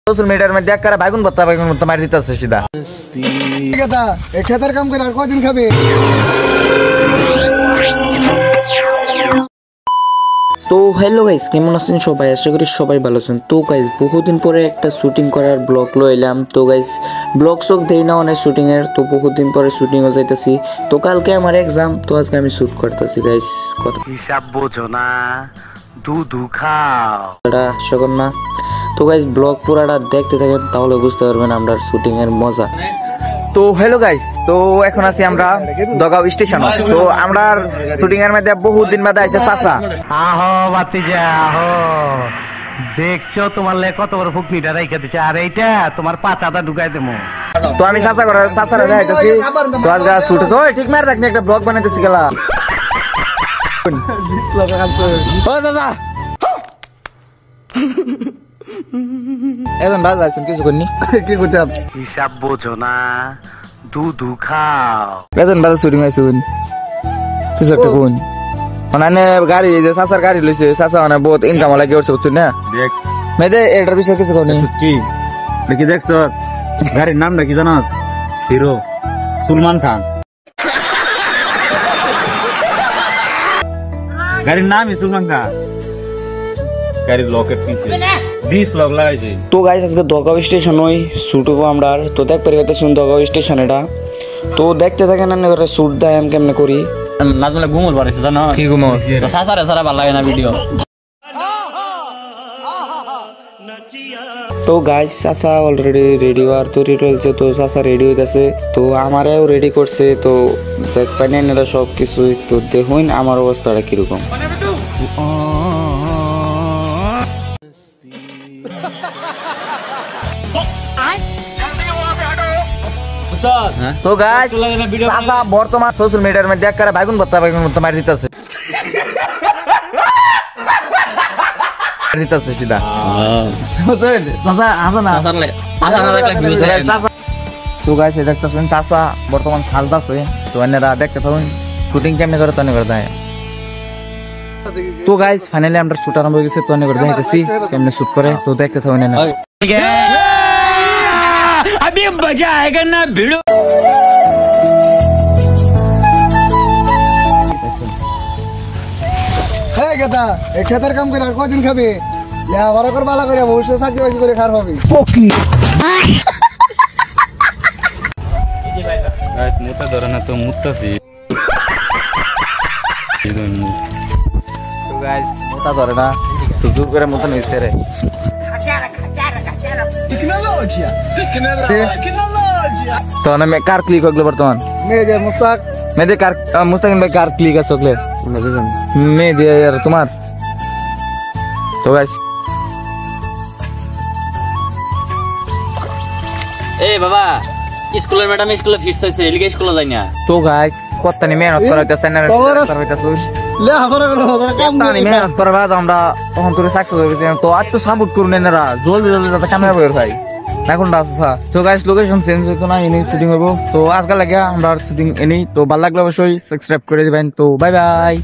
Social মিডিয়ার মধ্যে একবারে বাইগুন ভর্তা মারি দিতেছে সিধা। খেতের কাম করে আর কদিন খাবে? তো হ্যালো গাইস, কেমন আছেন সবাই? আশা করি সবাই ভালো আছেন। তো গাইস বহুদিন পরে একটা শুটিং করার ব্লগ লইলাম। তো গাইস ব্লগ শোক দেই না অনেক শুটিং এর, তো বহুদিন পরে শুটিংও যাইতেছি। তো কালকে আমার এক্সাম, তো আজকে আমি শুট করতেছি গাইস। কথা হিসাব বোঝো না, দুধু খাও এটা সকল না। তো গাইস ব্লগ পুরাটা দেখতে থাকেন, তাহলে বুঝতে পারবেন আমরা শুটিং এর মজা। তো হ্যালো গাইস, তো এখন আছি আমরা দগাঁও স্টেশন। তো আমরা শুটিং এর মধ্যে বহুত দিন বাদে আইছে চাচা। আহো বাতিজা আহো, দেখছো তোমার লে কত বড় ফুকনিটা রাইখা দিছে, আর এইটা তোমার পাতাটা ঢুকাই দেবো। তো আমি চাচা করে চাচারা দেখাইতেছি। তো আজকে শুট হচ্ছে, ওই ঠিক মার রাখনি, একটা ব্লগ বানাইতেছি গেলা। ও চাচা এখন বাজ আইছুন কিছু করনি, কি করতে? হিসাব বোঝো না, দুধু খাও। বেতন বাজ শুটিং আইছুন কিছু একটা কোন মানে গাড়ি যে চাচার গাড়ি লইছে, চাচা মানে বহুত ইনকাম লাগে করছে বুঝছেন না। দেখ মেয়েদের এটার বিষয়ে কিছু করনি কি দেখি দেখছ গাড়ির নামটা কি জানাস? হিরো সুলমান খান। গাড়ির নামই সুলমান খান। গাড়ির লকের পিছে 20 লক লাগাইছে। তো গাইস আজকে দগাঁও স্টেশন ওই শুট হবো আমরা। তো দেখতে পাইতেছেন দগাঁও স্টেশন এটা। তো দেখতে থাকেন এমনি করে শুট দেয় আমি কেমনে করি। নাজমুলে ঘুমল বাড়াইছে জানো কি ঘুমাও সাসারে সারা ভালো লাগে না ভিডিও। তো গাইস চাচা অলরেডি রেডি হওয়ার তৈরি রয়েছে। তো চাচা রেডি হইতেছে, তো আমারও রেডি করছে। তো দেখ পাইনি এরা সব কিছুই। তো দেখুন আমার অবস্থাটা কিরকম। তো গাইস চাচা বর্তমান সোশ্যাল মিডিয়ার মধ্যে একবারে বাইগুন ভর্তা মারি দিতেছে সিধা। তো গাইস দেখতেছেন চাচা বর্তমান খালতাছে। তো এনারা দেখতে থাকুন শুটিং কেমনে করে তনে করে দেয়। তো গাইস ফাইনালি আমরা শুট আরম্ভ হয়ে গেছে। তনে করে দেখাইতেছি কেমনে শুট করে। তো দেখতে থাকুন এনারা। अभी मजा आएगा ना भिड़ो। হ্যাঁ গেদা, এই খেতের কাম করে আর কদিন খাবে? লেখাপড়া করে ভালো করে ভবিষ্যৎ চাকরি বাকরি করে খার হবে। গাইস মুতা ধরে না তো মুতাছি। তো গাইস মোটা ধরে না, তো জোর করে মতন হইছে রে। তো না মে কার ক্লিক হগলো বর্তমান মেয়েদের মুস্তাক মেয়েদের কার মুস্তাকিম ভাই কার ক্লিক আছে ওগলে মেয়েদের আর তোমার। তো গাইস এ বাবা স্কুলের ম্যাডাম স্কুলে ফিরস হইছে, এলিগে স্কুলে যাই না। তো গাইস কতনি মেহনত করাইতেছেন না করাইতেছস লেখাপড়া করে ওরা কাম কতনি মেহনত করবা আমরা তখন তোরে সাকসেস হইছে। তো আর তো সাপোর্ট করুন এনারা জলদি জলদি যাতে ক্যামেরা বের হয় এখন রাস্তা। তো গাইস লোকেশন চেঞ্জ হইতো না, এনে শুটিং হবো। তো আজকাল লাগে আমরা শুটিং এনেই। তো ভালো লাগলে অবশ্যই সাবস্ক্রাইব করে দিবেন। তো বাই বাই।